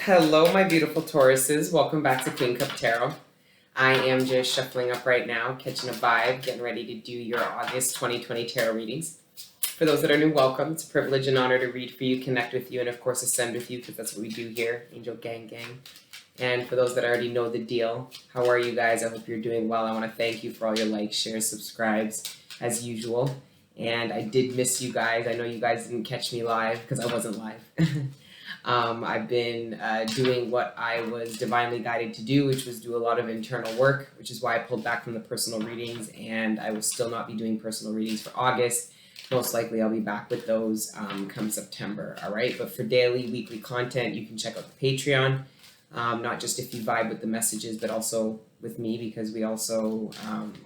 Hello, my beautiful Tauruses. Welcome back to Queen Cup Tarot. I am just shuffling up right now, catching a vibe, getting ready to do your August 2020 tarot readings. For those that are new, welcome. It's a privilege and honor to read for you, connect with you, and of course ascend with you, because that's what we do here, Angel Gang Gang. And for those that already know the deal, how are you guys? I hope you're doing well. I want to thank you for all your likes, shares, subscribes, as usual. And I did miss you guys. I know you guys didn't catch me live because I wasn't live. I've been doing what I was divinely guided to do, which was do a lot of internal work, which is why I pulled back from the personal readings, and I will still not be doing personal readings for August. Most likely I'll be back with those come September, all right? But for daily, weekly content, you can check out the Patreon, not just if you vibe with the messages, but also with me, because we also,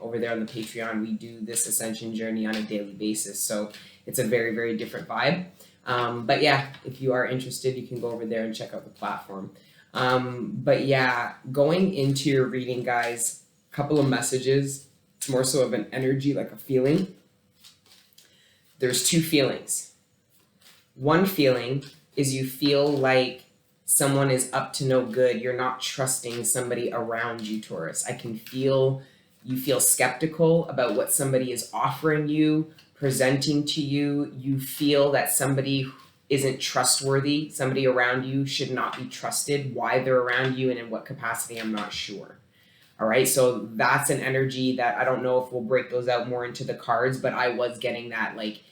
over there on the Patreon, we do this ascension journey on a daily basis. So it's a very, very different vibe. But yeah, if you are interested, you can go over there and check out the platform. But yeah, going into your reading, guys, a couple of messages. It's more so of an energy, like a feeling. There's two feelings. One feeling is you feel like someone is up to no good. You're not trusting somebody around you, Taurus. I can feel you feel skeptical about what somebody is offering you, presenting to you. You feel that somebody isn't trustworthy. Somebody around you should not be trusted. Why they're around you and in what capacity, I'm not sure. All right, so that's an energy that I don't know if we'll break those out more into the cards, but I was getting that like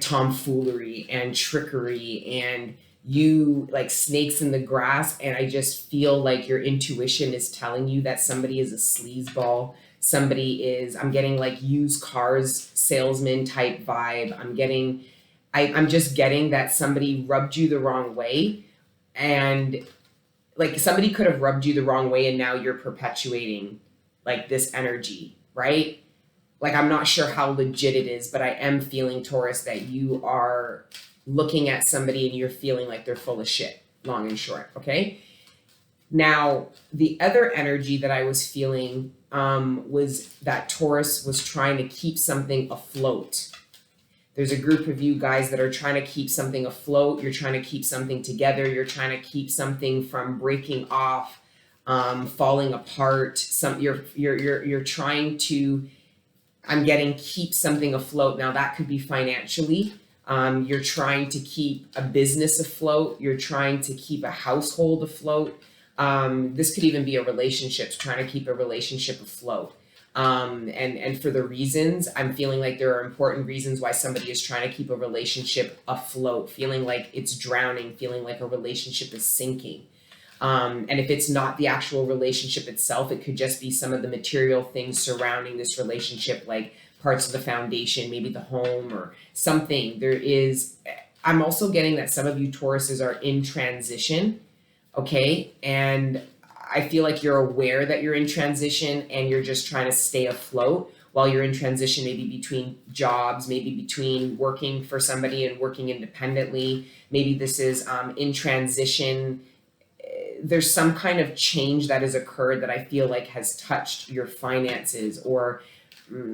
tomfoolery and trickery and you like snakes in the grass. And I just feel like your intuition is telling you that somebody is a sleazeball. Somebody is, I'm getting like used cars salesman type vibe. I'm just getting that somebody rubbed you the wrong way, and like somebody could have rubbed you the wrong way and now you're perpetuating like this energy, right? Like, I'm not sure how legit it is, but I am feeling, Taurus, that you are looking at somebody and you're feeling like they're full of shit, long and short, okay? Now, the other energy that I was feeling was that Taurus was trying to keep something afloat. There's a group of you guys that are trying to keep something afloat. You're trying to keep something together. You're trying to keep something from breaking off, falling apart. You're trying to, I'm getting, keep something afloat. Now that could be financially. You're trying to keep a business afloat. You're trying to keep a household afloat. This could even be a relationship, trying to keep a relationship afloat. And for the reasons, I'm feeling like there are important reasons why somebody is trying to keep a relationship afloat, feeling like it's drowning, feeling like a relationship is sinking. And if it's not the actual relationship itself, it could just be some of the material things surrounding this relationship, like parts of the foundation, maybe the home or something. I'm also getting that some of you Tauruses are in transition, okay? And I feel like you're aware that you're in transition and you're just trying to stay afloat while you're in transition, maybe between jobs, maybe between working for somebody and working independently. Maybe this is in transition. There's some kind of change that has occurred that I feel like has touched your finances, or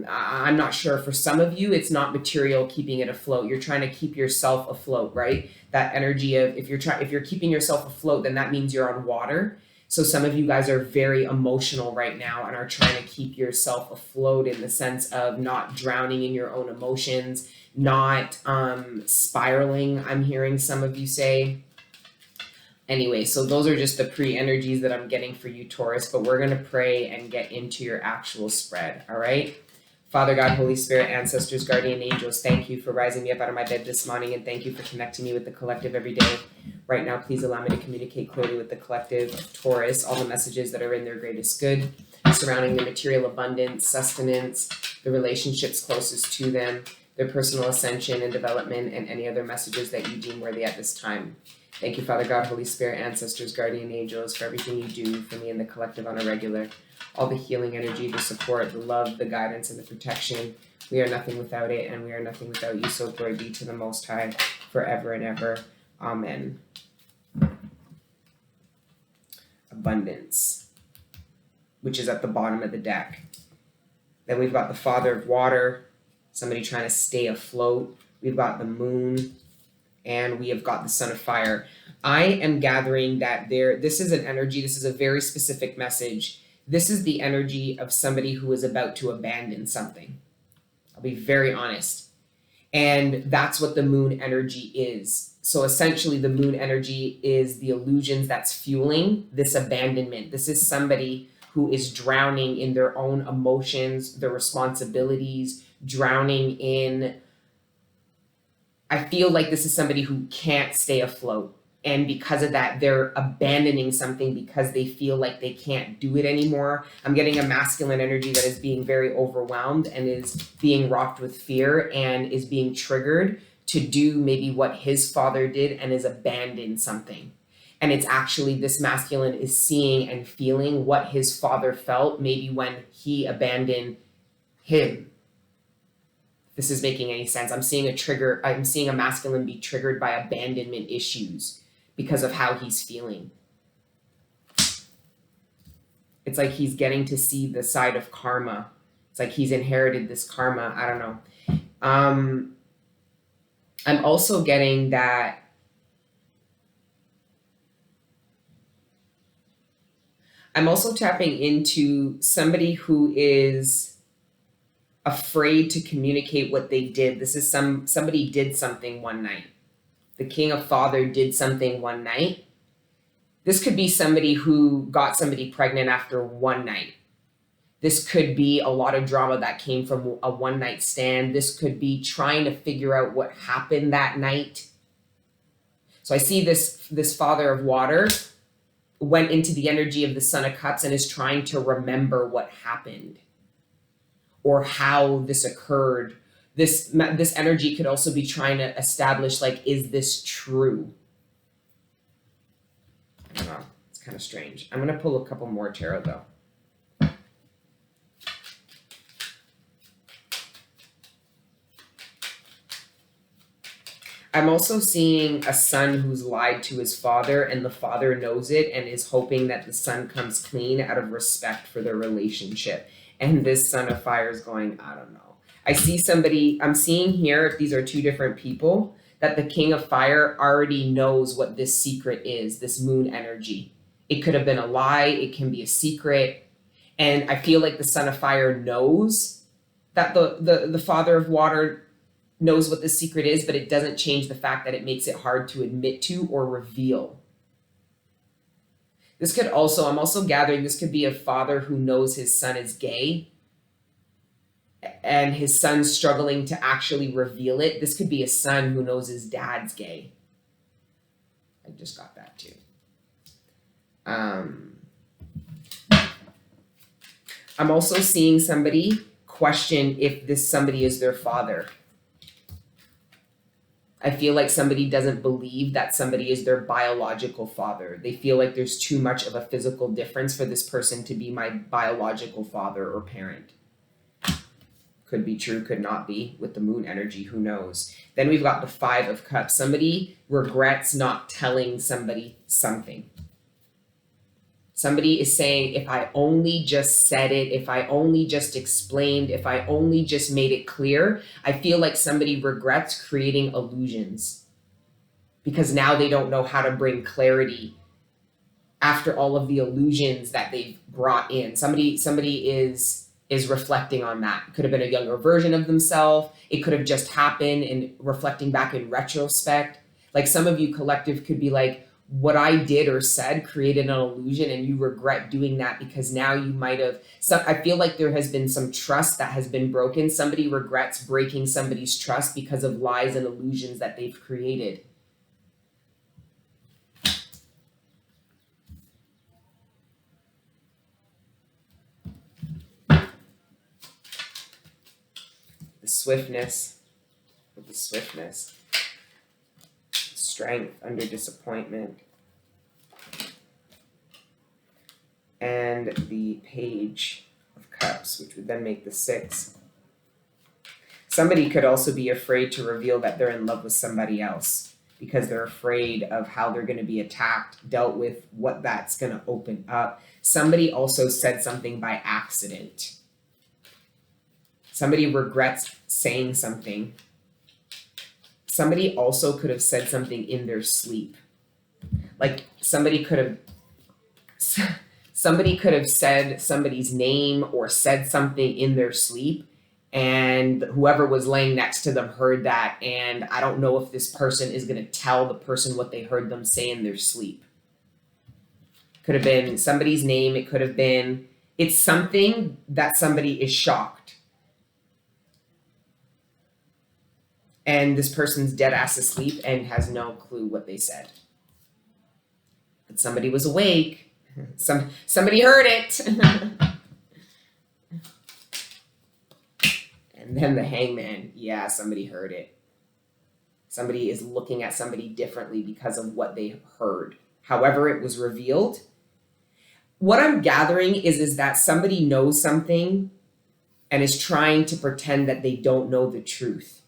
I'm not sure. For some of you, it's not material keeping it afloat. You're trying to keep yourself afloat, right? That energy of if you're keeping yourself afloat, then that means you're on water. So some of you guys are very emotional right now and are trying to keep yourself afloat in the sense of not drowning in your own emotions, not spiraling, I'm hearing some of you say. Anyway, so those are just the pre-energies that I'm getting for you, Taurus, but we're going to pray and get into your actual spread, all right? Father God, Holy Spirit, ancestors, guardian angels, thank you for rising me up out of my bed this morning, and thank you for connecting me with the collective every day. Right now, please allow me to communicate clearly with the collective of Taurus, all the messages that are in their greatest good, surrounding the material abundance, sustenance, the relationships closest to them, their personal ascension and development, and any other messages that you deem worthy at this time. Thank you, Father God, Holy Spirit, ancestors, guardian angels, for everything you do for me and the collective on a regular. All the healing energy, the support, the love, the guidance, and the protection. We are nothing without it, and we are nothing without you. So glory be to the Most High forever and ever. Amen. Abundance, which is at the bottom of the deck. Then we've got the Father of Water, somebody trying to stay afloat. We've got the Moon, and we have got the Son of Fire. I am gathering that this is an energy, this is a very specific message. This is the energy of somebody who is about to abandon something. I'll be very honest. And that's what the moon energy is. So essentially, the moon energy is the illusions that's fueling this abandonment. This is somebody who is drowning in their own emotions, their responsibilities, drowning in. I feel like this is somebody who can't stay afloat. And because of that, they're abandoning something because they feel like they can't do it anymore. I'm getting a masculine energy that is being very overwhelmed and is being rocked with fear and is being triggered to do maybe what his father did and is abandoned something. And it's actually this masculine is seeing and feeling what his father felt maybe when he abandoned him. This is making any sense. I'm seeing a masculine be triggered by abandonment issues because of how he's feeling. It's like he's getting to see the side of karma. It's like he's inherited this karma. I don't know. I'm also getting that I'm also tapping into somebody who is afraid to communicate what they did. This is somebody did something one night. The King of Father did something one night. This could be somebody who got somebody pregnant after one night. This could be a lot of drama that came from a one night stand. This could be trying to figure out what happened that night. So I see this Father of Water went into the energy of the Son of Cups and is trying to remember what happened or how this occurred. This energy could also be trying to establish, like, is this true? I don't know. It's kind of strange. I'm going to pull a couple more tarot, though. I'm also seeing a son who's lied to his father, and the father knows it and is hoping that the son comes clean out of respect for their relationship. And this Son of Fire is going, I don't know. I see somebody, I'm seeing here, if these are two different people, that the King of Fire already knows what this secret is, this moon energy. It could have been a lie, it can be a secret. And I feel like the Son of Fire knows that the Father of Water knows what the secret is, but it doesn't change the fact that it makes it hard to admit to or reveal. This could also, I'm also gathering, this could be a father who knows his son is gay and his son's struggling to actually reveal it. This could be a son who knows his dad's gay. I just got that too. I'm also seeing somebody question if this somebody is their father. I feel like somebody doesn't believe that somebody is their biological father. They feel like there's too much of a physical difference for this person to be my biological father or parent. Could be true, could not be with the moon energy, who knows. Then we've got the Five of Cups. Somebody regrets not telling somebody something. Somebody is saying, if I only just said it, if I only just explained, if I only just made it clear. I feel like somebody regrets creating illusions because now they don't know how to bring clarity after all of the illusions that they've brought in. Somebody is reflecting on that. It could have been a younger version of themselves. It could have just happened and reflecting back in retrospect. Like some of you collective could be like, what I did or said created an illusion and you regret doing that because now you might have, I feel like there has been some trust that has been broken. Somebody regrets breaking somebody's trust because of lies and illusions that they've created. The swiftness, strength under disappointment, and the Page of Cups, which would then make the Six. Somebody could also be afraid to reveal that they're in love with somebody else because they're afraid of how they're going to be attacked, dealt with, what that's going to open up. Somebody also said something by accident. Somebody regrets saying something. Somebody also could have said something in their sleep. Like somebody could have said somebody's name or said something in their sleep, and whoever was laying next to them heard that, and I don't know if this person is going to tell the person what they heard them say in their sleep. Could have been somebody's name. It could have been, it's something that somebody is shocked. And this person's dead ass asleep and has no clue what they said. But somebody was awake. Somebody heard it. And then the hangman. Yeah, somebody heard it. Somebody is looking at somebody differently because of what they heard. However it was revealed. What I'm gathering is that somebody knows something and is trying to pretend that they don't know the truth.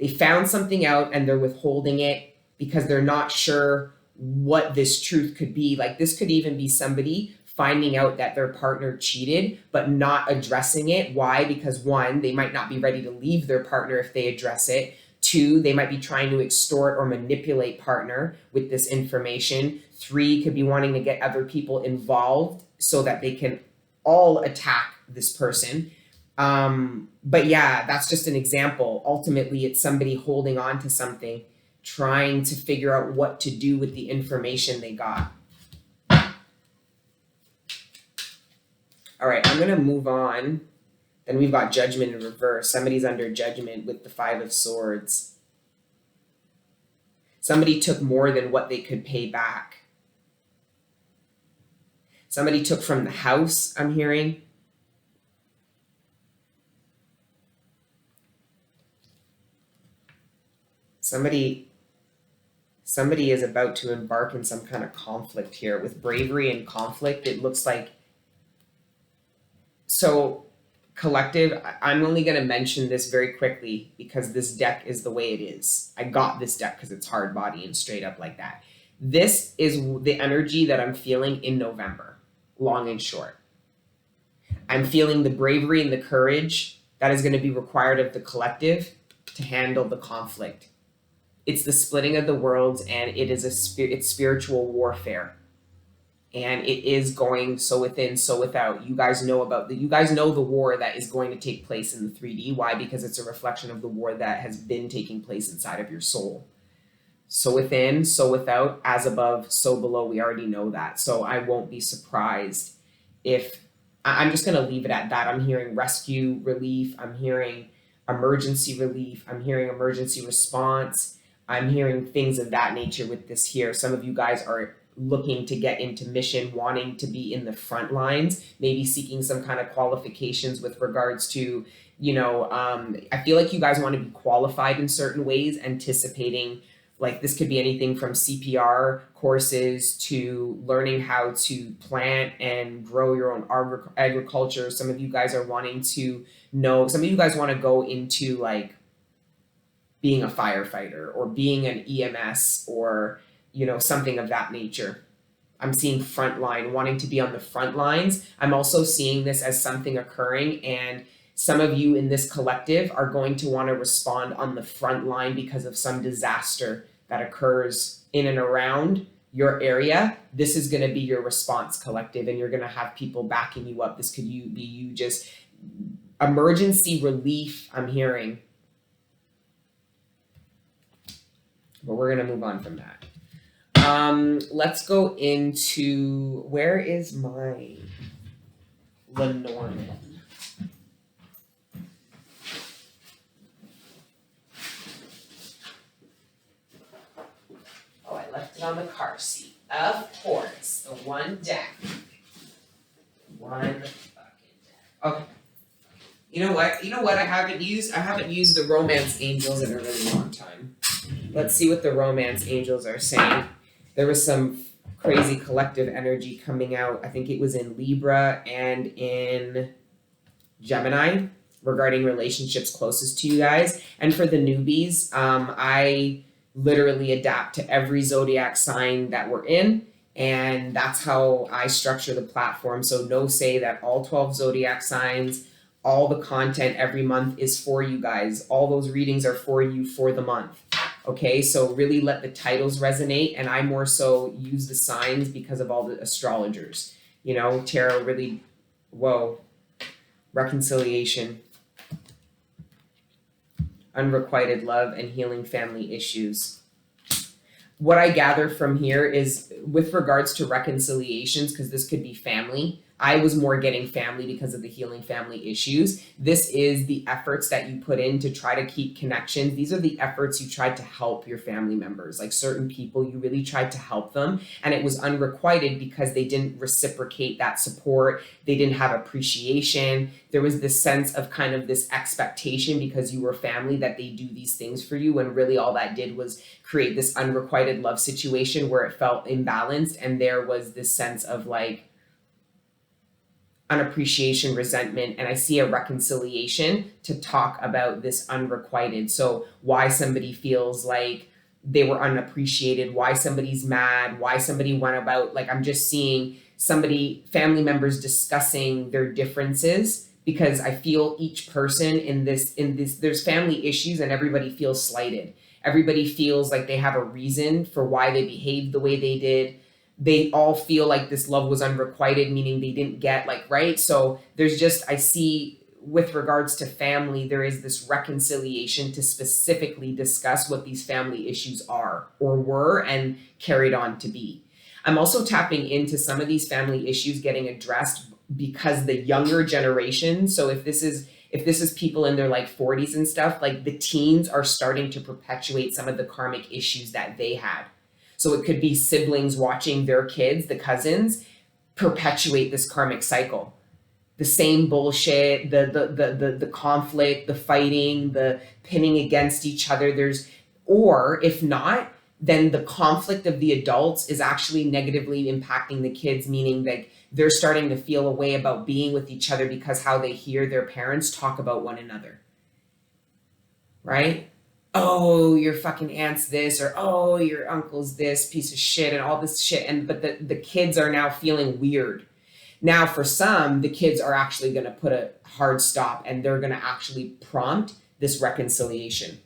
They found something out and they're withholding it because they're not sure what this truth could be. Like this could even be somebody finding out that their partner cheated, but not addressing it. Why? Because one, they might not be ready to leave their partner if they address it. Two, they might be trying to extort or manipulate partner with this information. Three, could be wanting to get other people involved so that they can all attack this person. But yeah, that's just an example. Ultimately, it's somebody holding on to something, trying to figure out what to do with the information they got. All right, I'm going to move on. Then we've got judgment in reverse. Somebody's under judgment with the 5 of Swords. Somebody took more than what they could pay back. Somebody took from the house, I'm hearing. Somebody is about to embark in some kind of conflict here. With bravery and conflict, it looks like. So, collective, I'm only going to mention this very quickly because this deck is the way it is. I got this deck because it's hard body and straight up like that. This is the energy that I'm feeling in November, long and short. I'm feeling the bravery and the courage that is going to be required of the collective to handle the conflict. It's the splitting of the worlds, and it is it's spiritual warfare. And it is going so within, so without. You guys know the war that is going to take place in the 3D. Why? Because it's a reflection of the war that has been taking place inside of your soul. So within, so without, as above, so below. We already know that. So I won't be surprised if, I'm just going to leave it at that. I'm hearing rescue, relief. I'm hearing emergency relief. I'm hearing emergency response. I'm hearing things of that nature with this here. Some of you guys are looking to get into mission, wanting to be in the front lines, maybe seeking some kind of qualifications with regards to, I feel like you guys want to be qualified in certain ways, anticipating, like this could be anything from CPR courses to learning how to plant and grow your own agriculture. Some of you guys are wanting to know, some of you guys want to go into like being a firefighter or being an EMS or something of that nature. I'm seeing front line, wanting to be on the front lines. I'm also seeing this as something occurring, and some of you in this collective are going to want to respond on the front line because of some disaster that occurs in and around your area. This is going to be your response, collective, and you're going to have people backing you up. This could be you just emergency relief, I'm hearing. But we're going to move on from that. Let's go into, where is my Lenormand? Oh, I left it on the car seat. Of course, the one deck. One fucking deck. Okay. You know what I haven't used the Romance Angels in a really long time. Let's see what the Romance Angels are saying. There was some crazy collective energy coming out. I think it was in Libra and in Gemini regarding relationships closest to you guys. And for the newbies, I literally adapt to every zodiac sign that we're in. And that's how I structure the platform. So no say that all 12 zodiac signs, all the content every month is for you guys. All those readings are for you for the month. Okay, so really let the titles resonate. And I more so use the signs because of all the astrologers. You know, tarot really, whoa, reconciliation, unrequited love, and healing family issues. What I gather from here is with regards to reconciliations, because this could be family. I was more getting family because of the healing family issues. This is the efforts that you put in to try to keep connections. These are the efforts you tried to help your family members, like certain people, you really tried to help them. And it was unrequited because they didn't reciprocate that support. They didn't have appreciation. There was this sense of kind of this expectation because you were family that they do these things for you. And really all that did was create this unrequited love situation where it felt imbalanced. And there was this sense of like, unappreciation, resentment, and I see a reconciliation to talk about this unrequited. So why somebody feels like they were unappreciated, why somebody's mad, why somebody went about, like I'm just seeing somebody, family members discussing their differences, because I feel each person in this, there's family issues and everybody feels slighted. Everybody feels like they have a reason for why they behaved the way they did. They all feel like this love was unrequited, meaning they didn't get like, right? So there's just, I see with regards to family, there is this reconciliation to specifically discuss what these family issues are or were and carried on to be. I'm also tapping into some of these family issues getting addressed because the younger generation, so if this is people in their like 40s and stuff, like the teens are starting to perpetuate some of the karmic issues that they had. So it could be siblings watching their kids, the cousins, perpetuate this karmic cycle. The same bullshit, the conflict, the fighting, the pinning against each other. Or if not, then the conflict of the adults is actually negatively impacting the kids, meaning that they're starting to feel a way about being with each other because how they hear their parents talk about one another. Right? Oh, your fucking aunt's this, or oh, your uncle's this piece of shit, and all this shit. But the kids are now feeling weird. Now, for some, the kids are actually going to put a hard stop and they're going to actually prompt this reconciliation.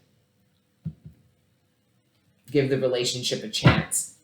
Give the relationship a chance.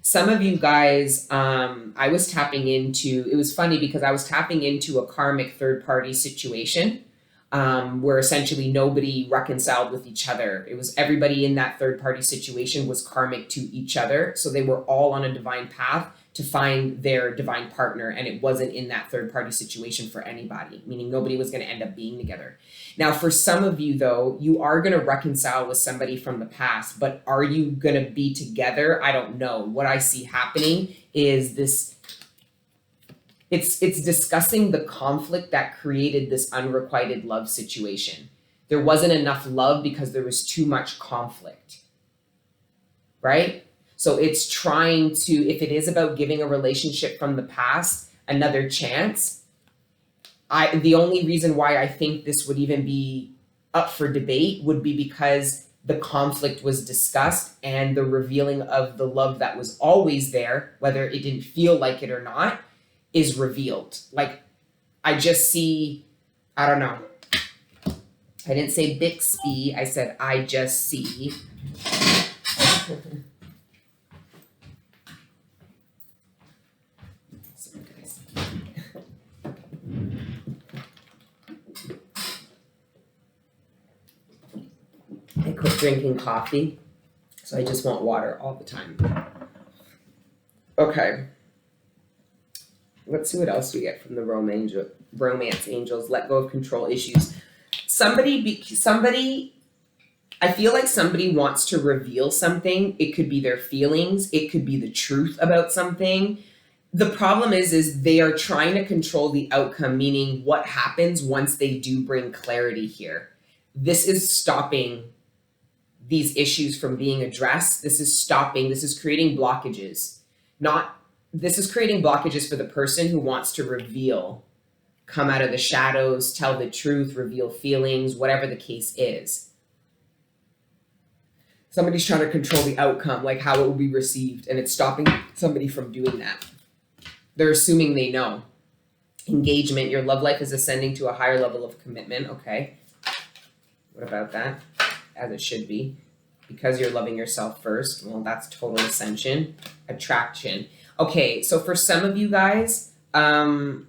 Some of you guys, I was tapping into, it was funny because I was tapping into a karmic third party situation. Where essentially nobody reconciled with each other. It was everybody in that third party situation was karmic to each other. So they were all on a divine path to find their divine partner. And it wasn't in that third party situation for anybody, meaning nobody was going to end up being together. Now, for some of you though, you are going to reconcile with somebody from the past, but are you going to be together? I don't know. What I see happening is this, it's discussing the conflict that created this unrequited love situation. There wasn't enough love because there was too much conflict, right? So it's trying to, if it is about giving a relationship from the past another chance, the only reason why I think this would even be up for debate would be because the conflict was discussed and the revealing of the love that was always there, whether it didn't feel like it or not, is revealed. Like, I just see, I don't know. I didn't say Bixby, I said I just see. I quit drinking coffee, so I just want water all the time. Okay. Let's see what else we get from the romance angels. Let go of control issues. Somebody, I feel like somebody wants to reveal something. It could be their feelings. It could be the truth about something. The problem is they are trying to control the outcome, meaning what happens once they do bring clarity here. This is stopping these issues from being addressed. This is creating blockages. This is creating blockages for the person who wants to reveal, come out of the shadows, tell the truth, reveal feelings, whatever the case is. Somebody's trying to control the outcome, like how it will be received, and it's stopping somebody from doing that. They're assuming they know. Engagement, your love life is ascending to a higher level of commitment. Okay. What about that? as it should be, because you're loving yourself first. Well, that's total ascension, attraction. Okay, so for some of you guys, I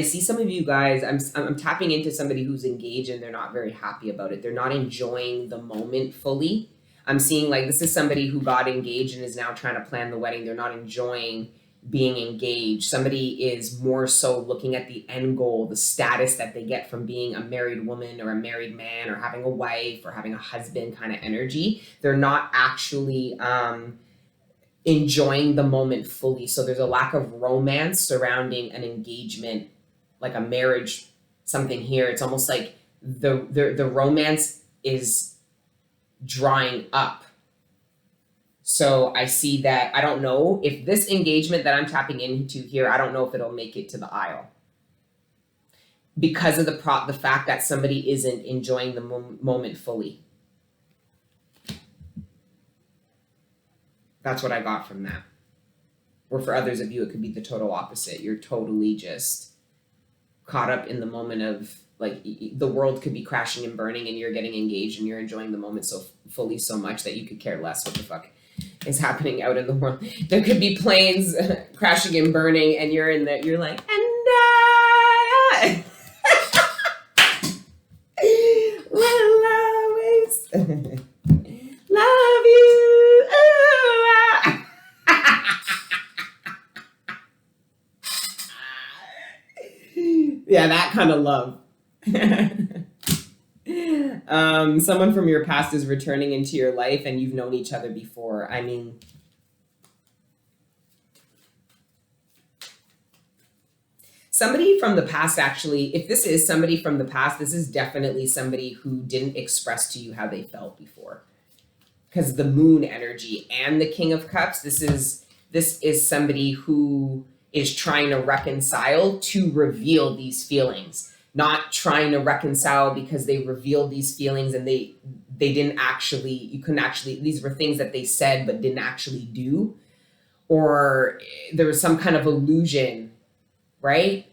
see some of you guys, I'm tapping into somebody who's engaged and they're not very happy about it. They're not enjoying the moment fully. I'm seeing like this is somebody who got engaged and is now trying to plan the wedding. They're not enjoying being engaged. Somebody is more so looking at the end goal, the status that they get from being a married woman or a married man or having a wife or having a husband kind of energy. They're not actually enjoying the moment fully. So there's a lack of romance surrounding an engagement, like a marriage, something here. It's almost like the romance is drying up. So I see that, I don't know if this engagement that I'm tapping into here, I don't know if it'll make it to the aisle because of the fact that somebody isn't enjoying the moment fully. That's what I got from that. Or for others of you, it could be the total opposite. You're totally just caught up in the moment of, like, the world could be crashing and burning and you're getting engaged and you're enjoying the moment so fully, so much that you could care less what the fuck is happening out in the world. There could be planes crashing and burning and you're in there, you're like, and I will always love you. Yeah, that kind of love. Someone from your past is returning into your life and you've known each other before. I mean, somebody from the past, actually, if this is somebody from the past, this is definitely somebody who didn't express to you how they felt before. Because the moon energy and the King of Cups, this is somebody who is trying to reconcile to reveal these feelings, not trying to reconcile because they revealed these feelings and they didn't actually, you couldn't actually, these were things that they said but didn't actually do, or there was some kind of illusion, right?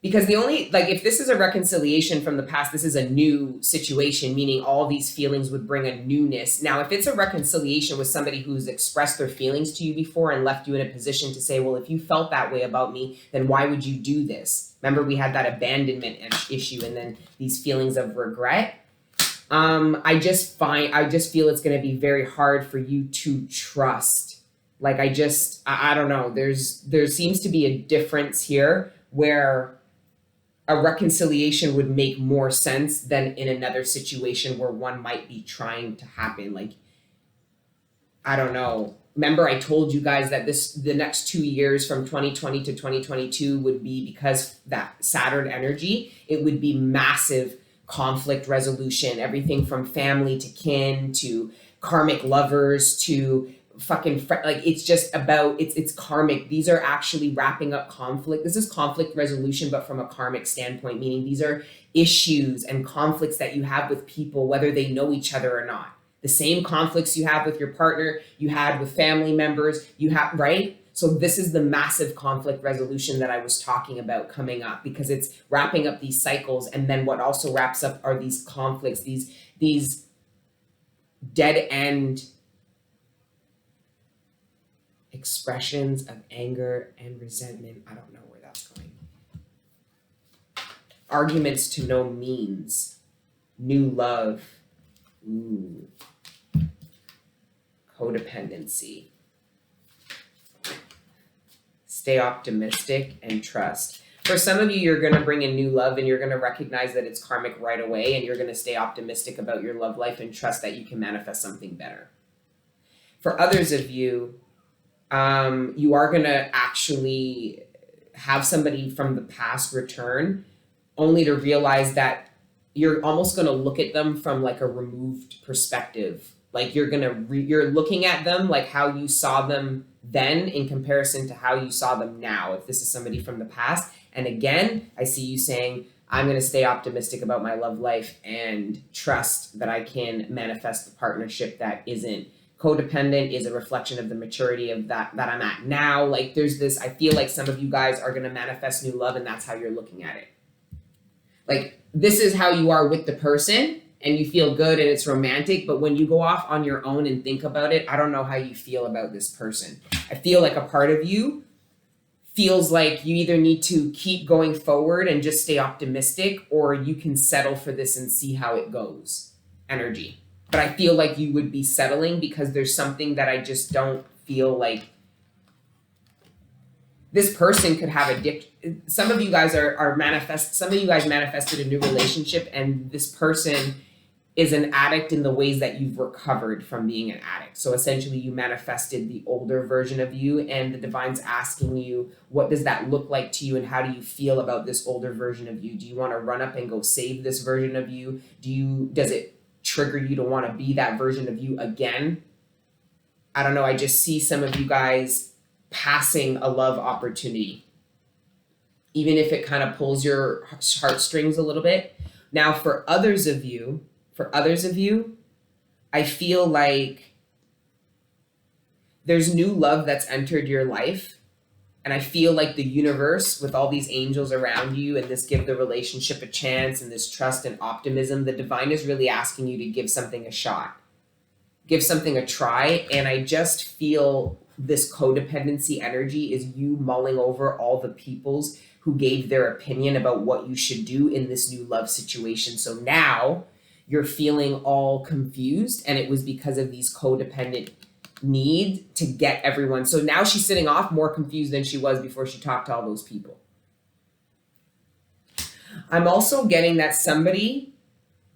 Because the only, like, if this is a reconciliation from the past, this is a new situation, meaning all these feelings would bring a newness. Now, if it's a reconciliation with somebody who's expressed their feelings to you before and left you in a position to say, well, if you felt that way about me, then why would you do this? Remember, we had that abandonment issue and then these feelings of regret. I just feel it's going to be very hard for you to trust. Like, I don't know. There seems to be a difference here where a reconciliation would make more sense than in another situation where one might be trying to happen. Like, I don't know. Remember, I told you guys that the next 2 years from 2020 to 2022 would be, because that Saturn energy, it would be massive conflict resolution, everything from family to kin to karmic lovers to fucking like, it's just about, it's karmic. These are actually wrapping up conflict. This is conflict resolution, but from a karmic standpoint, meaning these are issues and conflicts that you have with people, whether they know each other or not. The same conflicts you have with your partner, you had with family members, you have, right? So this is the massive conflict resolution that I was talking about coming up, because it's wrapping up these cycles. And then what also wraps up are these conflicts, these dead end expressions of anger and resentment. I don't know where that's going. Arguments to no means. New love. Ooh. Codependency. Stay optimistic and trust. For some of you, you're going to bring in new love and you're going to recognize that it's karmic right away, and you're going to stay optimistic about your love life and trust that you can manifest something better. For others of you, you are going to actually have somebody from the past return, only to realize that you're almost going to look at them from like a removed perspective. Like you're looking at them like how you saw them then in comparison to how you saw them now, if this is somebody from the past. And again, I see you saying, I'm going to stay optimistic about my love life and trust that I can manifest the partnership that isn't codependent, is a reflection of the maturity of that I'm at now. Like there's this, I feel like some of you guys are going to manifest new love, and that's how you're looking at it. Like this is how you are with the person and you feel good and it's romantic, but when you go off on your own and think about it, I don't know how you feel about this person. I feel like a part of you feels like you either need to keep going forward and just stay optimistic, or you can settle for this and see how it goes energy. But I feel like you would be settling because there's something that I just don't feel like this person could have addiction. Some of you guys some of you guys manifested a new relationship, and this person is an addict in the ways that you've recovered from being an addict. So essentially you manifested the older version of you, and the divine's asking you, what does that look like to you and how do you feel about this older version of you? Do you want to run up and go save this version of you? Does it trigger you to want to be that version of you again? I don't know. I just see some of you guys passing a love opportunity, even if it kind of pulls your heartstrings a little bit. Now, for others of you, I feel like there's new love that's entered your life. And I feel like the universe, with all these angels around you and this give the relationship a chance and this trust and optimism, the divine is really asking you to give something a shot, give something a try. And I just feel this codependency energy is you mulling over all the peoples who gave their opinion about what you should do in this new love situation. So now you're feeling all confused, and it was because of these codependent need to get everyone. So now she's sitting off more confused than she was before she talked to all those people. I'm also getting that somebody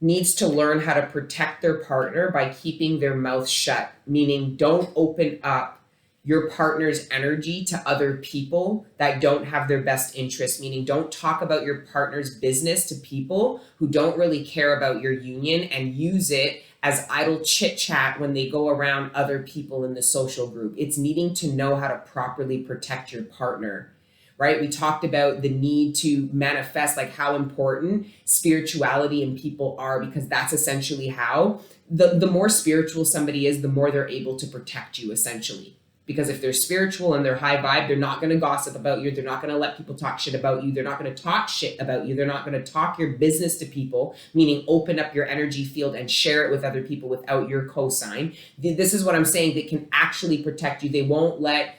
needs to learn how to protect their partner by keeping their mouth shut, meaning don't open up your partner's energy to other people that don't have their best interest, meaning don't talk about your partner's business to people who don't really care about your union and use it as idle chit chat when they go around other people in the social group. It's needing to know how to properly protect your partner, right? We talked about the need to manifest, like how important spirituality and people are, because that's essentially how the more spiritual somebody is, the more they're able to protect you, essentially. Because if they're spiritual and they're high vibe, they're not going to gossip about you. They're not going to let people talk shit about you. They're not going to talk shit about you. They're not going to talk your business to people, meaning open up your energy field and share it with other people without your cosign. This is what I'm saying. They can actually protect you. They won't let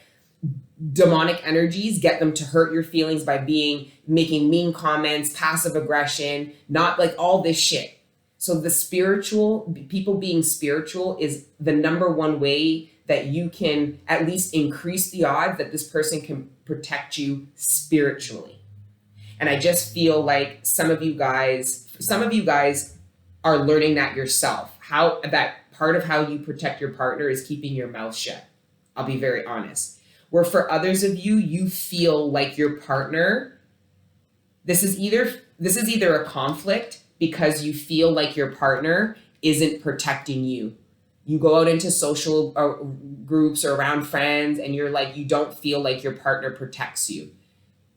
demonic energies get them to hurt your feelings by making mean comments, passive aggression, not like all this shit. So the people being spiritual is the number one way that you can at least increase the odds that this person can protect you spiritually. And I just feel like some of you guys are learning that yourself. How that part of how you protect your partner is keeping your mouth shut. I'll be very honest. Where for others of you, you feel like your partner, this is either a conflict because you feel like your partner isn't protecting you. You go out into social groups or around friends and you're like, you don't feel like your partner protects you.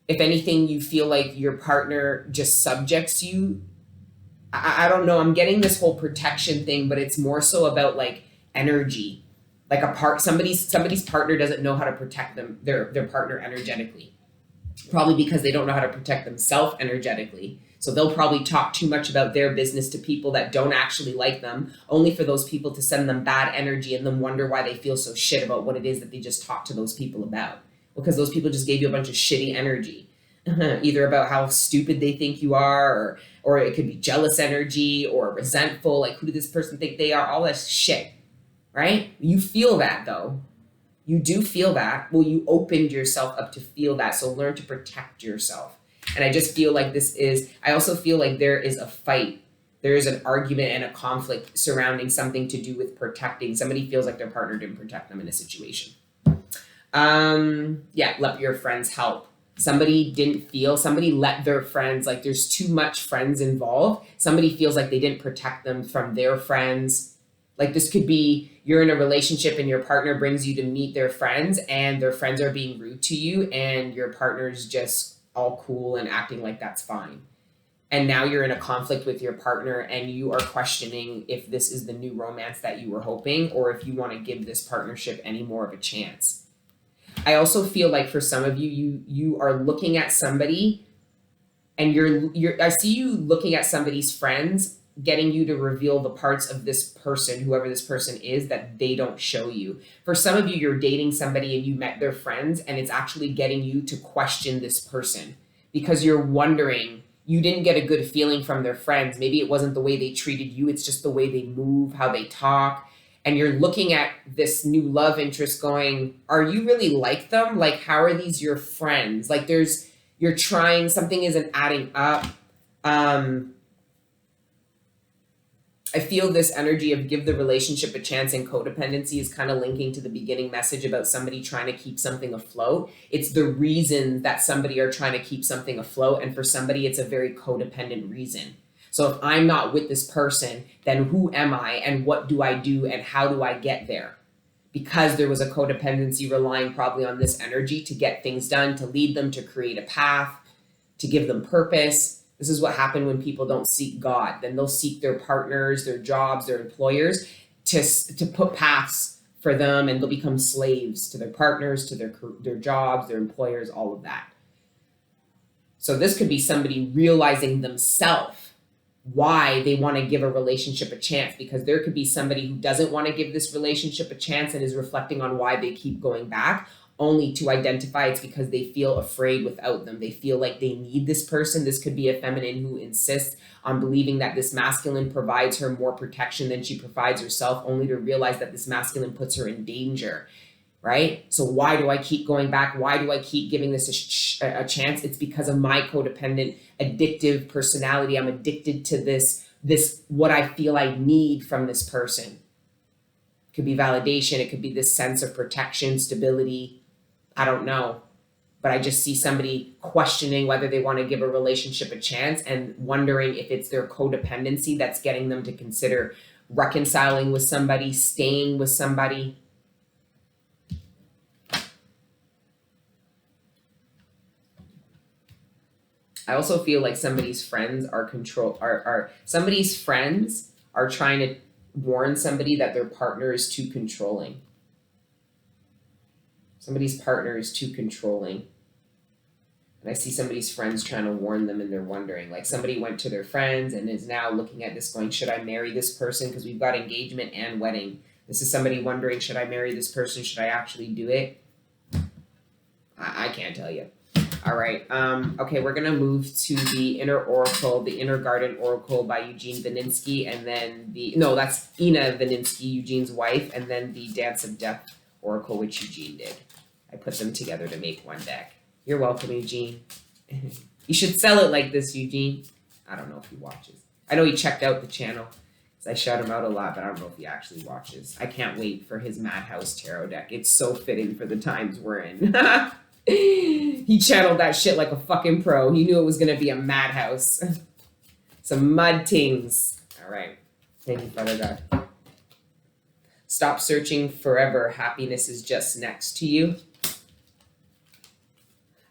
If anything, you feel like your partner just subjects you. I don't know. I'm getting this whole protection thing, but it's more so about like energy. Like somebody's partner doesn't know how to protect their partner energetically. Probably because they don't know how to protect themselves energetically. So they'll probably talk too much about their business to people that don't actually like them, only for those people to send them bad energy and then wonder why they feel so shit about what it is that they just talked to those people about. Because those people just gave you a bunch of shitty energy, either about how stupid they think you are, or it could be jealous energy or resentful, like who did this person think they are, all that shit, right? You feel that though. You do feel that. Well, you opened yourself up to feel that. So learn to protect yourself. And I just feel like I also feel like there is a fight. There is an argument and a conflict surrounding something to do with protecting. Somebody feels like their partner didn't protect them in a situation. Let your friends help. Somebody let their friends, like there's too much friends involved. Somebody feels like they didn't protect them from their friends. Like this could be, you're in a relationship and your partner brings you to meet their friends and their friends are being rude to you and your partner's just all cool and acting like that's fine. And now you're in a conflict with your partner and you are questioning if this is the new romance that you were hoping or if you want to give this partnership any more of a chance. I also feel like for some of you, you are looking at somebody And I see you looking at somebody's friends, getting you to reveal the parts of this person, whoever this person is, that they don't show you. For some of you, you're dating somebody and you met their friends, and it's actually getting you to question this person because you're wondering, you didn't get a good feeling from their friends. Maybe it wasn't the way they treated you, it's just the way they move, how they talk. And you're looking at this new love interest going, are you really like them? Like, how are these your friends? Like, you're trying, something isn't adding up. I feel this energy of give the relationship a chance and codependency is kind of linking to the beginning message about somebody trying to keep something afloat. It's the reason that somebody are trying to keep something afloat. And for somebody, it's a very codependent reason. So if I'm not with this person, then who am I and what do I do and how do I get there? Because there was a codependency relying probably on this energy to get things done, to lead them, to create a path, to give them purpose. This is what happened when people don't seek God. Then they'll seek their partners, their jobs, their employers to put paths for them, and they'll become slaves to their partners, to their jobs, their employers, all of that. So this could be somebody realizing themselves why they want to give a relationship a chance, because there could be somebody who doesn't want to give this relationship a chance and is reflecting on why they keep going back, only to identify it's because they feel afraid without them. They feel like they need this person. This could be a feminine who insists on believing that this masculine provides her more protection than she provides herself, only to realize that this masculine puts her in danger, right? So why do I keep going back? Why do I keep giving this a chance? It's because of my codependent, addictive personality. I'm addicted to this what I feel I need from this person. It could be validation. It could be this sense of protection, stability. I don't know. But I just see somebody questioning whether they want to give a relationship a chance and wondering if it's their codependency that's getting them to consider reconciling with somebody, staying with somebody. I also feel like somebody's friends are somebody's friends are trying to warn somebody that their partner is too controlling. Somebody's partner is too controlling. And I see somebody's friends trying to warn them, and they're wondering, like somebody went to their friends and is now looking at this going, should I marry this person? Because we've got engagement and wedding. This is somebody wondering, should I marry this person? Should I actually do it? I can't tell you. All right. Okay, we're going to move to the Inner Oracle, the Inner Garden Oracle by Eugene Vininsky, and then that's Ina Vininsky, Eugene's wife, and then the Dance of Death Oracle, which Eugene did. I put them together to make one deck. You're welcome, Eugene. You should sell it like this, Eugene. I don't know if he watches. I know he checked out the channel, because I shout him out a lot, but I don't know if he actually watches. I can't wait for his Madhouse Tarot deck. It's so fitting for the times we're in. He channeled that shit like a fucking pro. He knew it was going to be a madhouse. Some mud tings. All right. Thank you, Father God. Stop searching forever. Happiness is just next to you.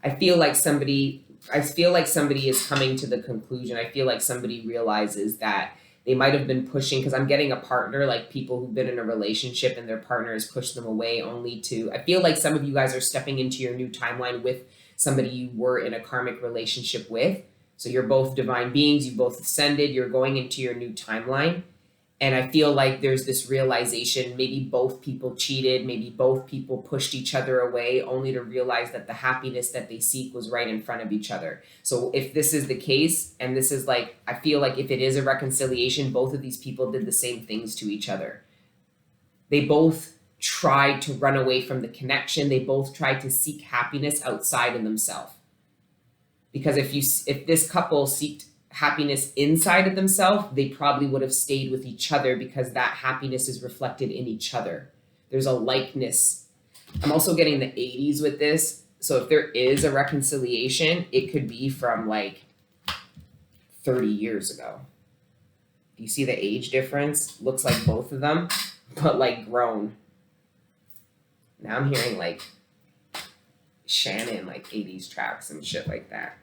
I feel like somebody is coming to the conclusion. I feel like somebody realizes that they might have been pushing, because I'm getting a partner, like people who've been in a relationship and their partner has pushed them away only to, I feel like some of you guys are stepping into your new timeline with somebody you were in a karmic relationship with. So you're both divine beings, you both ascended, you're going into your new timeline. And I feel like there's this realization, maybe both people cheated, maybe both people pushed each other away, only to realize that the happiness that they seek was right in front of each other. So if this is the case, and this is like, I feel like if it is a reconciliation, both of these people did the same things to each other. They both tried to run away from the connection. They both tried to seek happiness outside of themselves. Because if this couple seeked happiness inside of themselves, they probably would have stayed with each other, because that happiness is reflected in each other. There's a likeness. I'm also getting the 80s with this. So if there is a reconciliation, it could be from like 30 years ago. You see the age difference? Looks like both of them, but like grown. Now I'm hearing like Shannon, like 80s tracks and shit like that.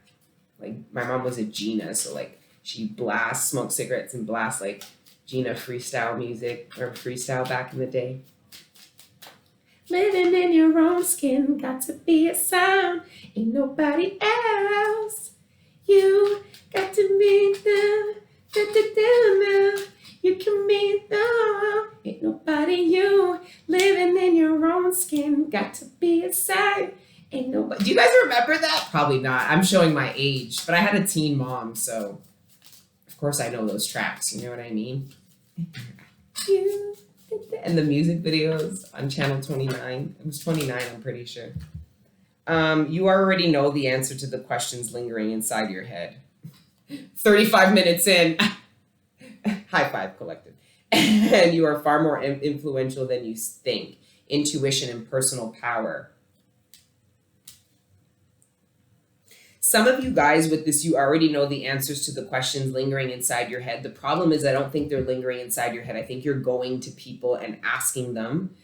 Like, my mom was a Gina, so, like, she smoked cigarettes and blasts, like, Gina freestyle music, or freestyle back in the day. Living in your own skin, got to be a sound, ain't nobody else. You got to be the you can be the ain't nobody you living in your own skin. Got to be inside. Ain't nobody. Do you guys remember that? Probably not. I'm showing my age, but I had a teen mom, so of course I know those tracks. You know what I mean? You and the music videos on channel 29. It was 29, I'm pretty sure. You already know the answer to the questions lingering inside your head. 35 minutes in. High five, collective. And you are far more influential than you think. Intuition and personal power. Some of you guys with this, you already know the answers to the questions lingering inside your head. The problem is I don't think they're lingering inside your head. I think you're going to people and asking them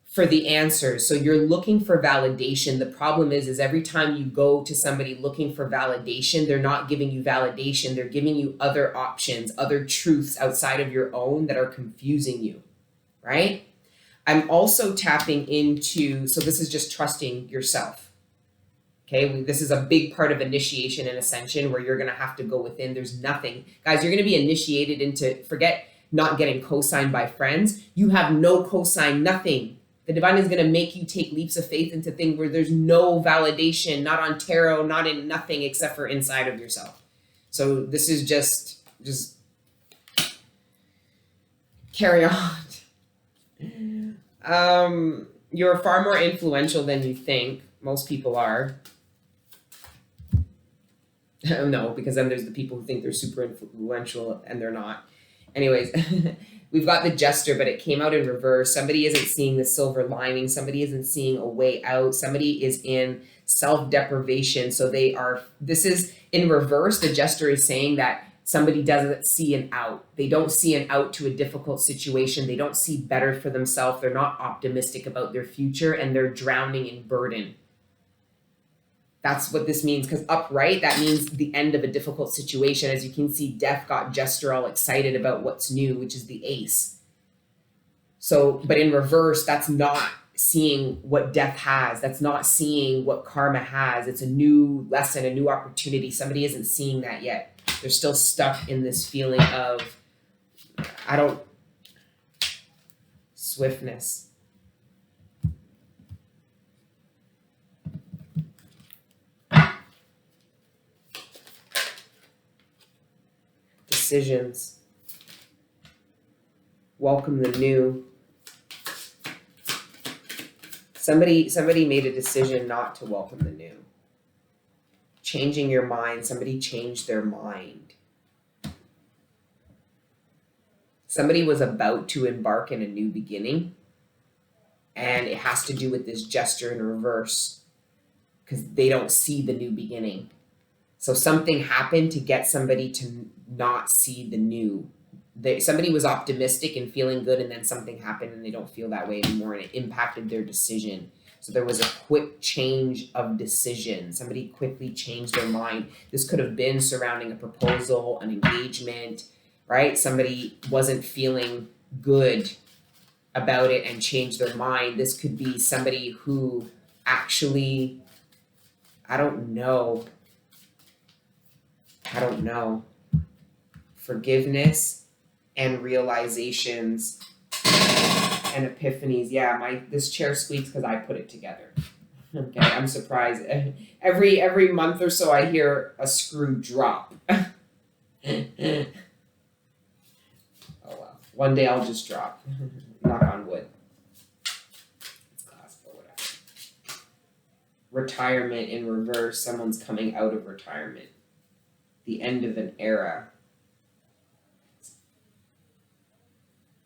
for the answers. So you're looking for validation. The problem is every time you go to somebody looking for validation, they're not giving you validation. They're giving you other options, other truths outside of your own that are confusing you, right? I'm also tapping into, so this is just trusting yourself. Okay, this is a big part of initiation and ascension where you're going to have to go within. There's nothing. Guys, you're going to be initiated into, forget not getting co-signed by friends. You have no cosign, nothing. The divine is going to make you take leaps of faith into things where there's no validation, not on tarot, not in nothing except for inside of yourself. So this is just carry on. You're far more influential than you think. Most people are. No, because then there's the people who think they're super influential and they're not. Anyways, we've got the Jester, but it came out in reverse. Somebody isn't seeing the silver lining. Somebody isn't seeing a way out. Somebody is in self-deprivation. So this is in reverse. The Jester is saying that somebody doesn't see an out. They don't see an out to a difficult situation. They don't see better for themselves. They're not optimistic about their future and they're drowning in burden. That's what this means, because upright, that means the end of a difficult situation. As you can see, Death got Jester all excited about what's new, which is the Ace. So, but in reverse, that's not seeing what Death has. That's not seeing what karma has. It's a new lesson, a new opportunity. Somebody isn't seeing that yet. They're still stuck in this feeling of, swiftness. Decisions. Welcome the new. Somebody made a decision not to welcome the new. Changing your mind. Somebody changed their mind. Somebody was about to embark in a new beginning, and it has to do with this Jester in reverse because they don't see the new beginning. So something happened to get somebody to not see the new. Somebody was optimistic and feeling good, and then something happened and they don't feel that way anymore, and it impacted their decision. So there was a quick change of decision. Somebody quickly changed their mind. This could have been surrounding a proposal, an engagement, right? Somebody wasn't feeling good about it and changed their mind. This could be somebody who actually, I don't know. Forgiveness and realizations and epiphanies. Yeah, this chair squeaks because I put it together. Okay, I'm surprised. Every month or so I hear a screw drop. Oh well. One day I'll just drop. Knock on wood. It's classical, whatever. Retirement in reverse. Someone's coming out of retirement. The end of an era.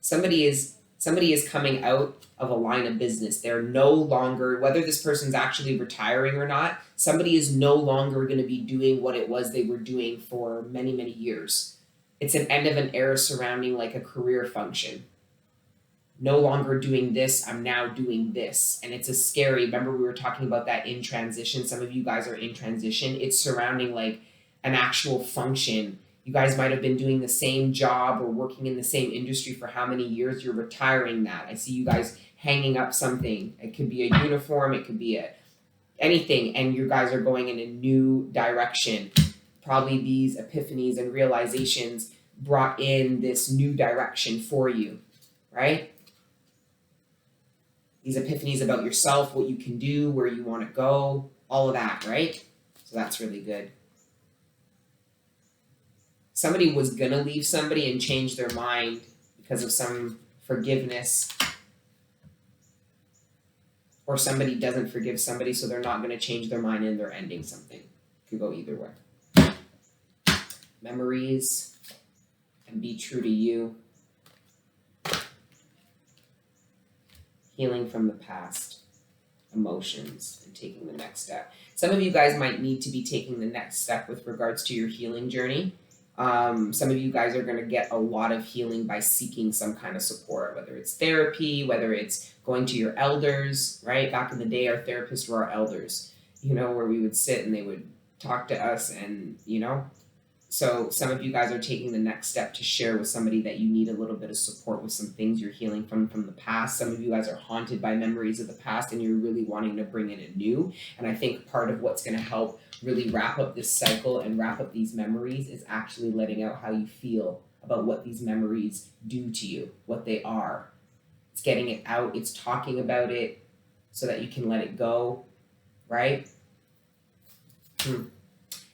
Somebody is coming out of a line of business. They're no longer, whether this person's actually retiring or not, somebody is no longer going to be doing what it was they were doing for many, many years. It's an end of an era surrounding like a career function. No longer doing this, I'm now doing this. And it's a scary, remember we were talking about that in transition. Some of you guys are in transition. It's surrounding like an actual function. You guys might have been doing the same job or working in the same industry for how many years. You're retiring that. I see you guys hanging up something. It could be a uniform. It could be anything. And you guys are going in a new direction. probably these epiphanies and realizations brought in this new direction for you, right? These epiphanies about yourself, what you can do, where you want to go, all of that, right? So that's really good. Somebody was going to leave somebody and change their mind because of some forgiveness, or somebody doesn't forgive somebody, so they're not going to change their mind and they're ending something. Could go either way. Memories and be true to you. Healing from the past. Emotions and taking the next step. Some of you guys might need to be taking the next step with regards to your healing journey. Some of you guys are going to get a lot of healing by seeking some kind of support, whether it's therapy, whether it's going to your elders, right? Back in the day, our therapists were our elders, you know, where we would sit and they would talk to us and, you know, so some of you guys are taking the next step to share with somebody that you need a little bit of support with some things you're healing from the past. Some of you guys are haunted by memories of the past and you're really wanting to bring in a new. And I think part of what's going to help really wrap up this cycle and wrap up these memories is actually letting out how you feel about what these memories do to you, what they are. It's getting it out. It's talking about it so that you can let it go, right?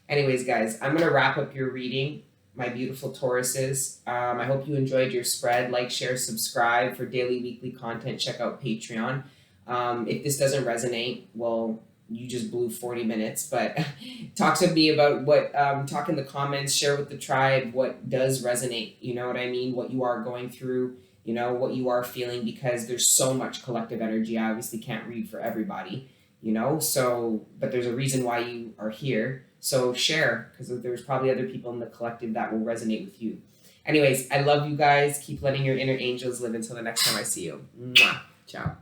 Anyways, guys, I'm going to wrap up your reading, my beautiful Tauruses. I hope you enjoyed your spread. Like, share, subscribe for daily, weekly content. Check out Patreon. If this doesn't resonate, well, you just blew 40 minutes. But talk to me about what, talk in the comments, share with the tribe what does resonate. You know what I mean? What you are going through, you know, what you are feeling, because there's so much collective energy. I obviously can't read for everybody, you know, so, but there's a reason why you are here. So share, because there's probably other people in the collective that will resonate with you. Anyways, I love you guys. Keep letting your inner angels live until the next time I see you. Mwah. Ciao.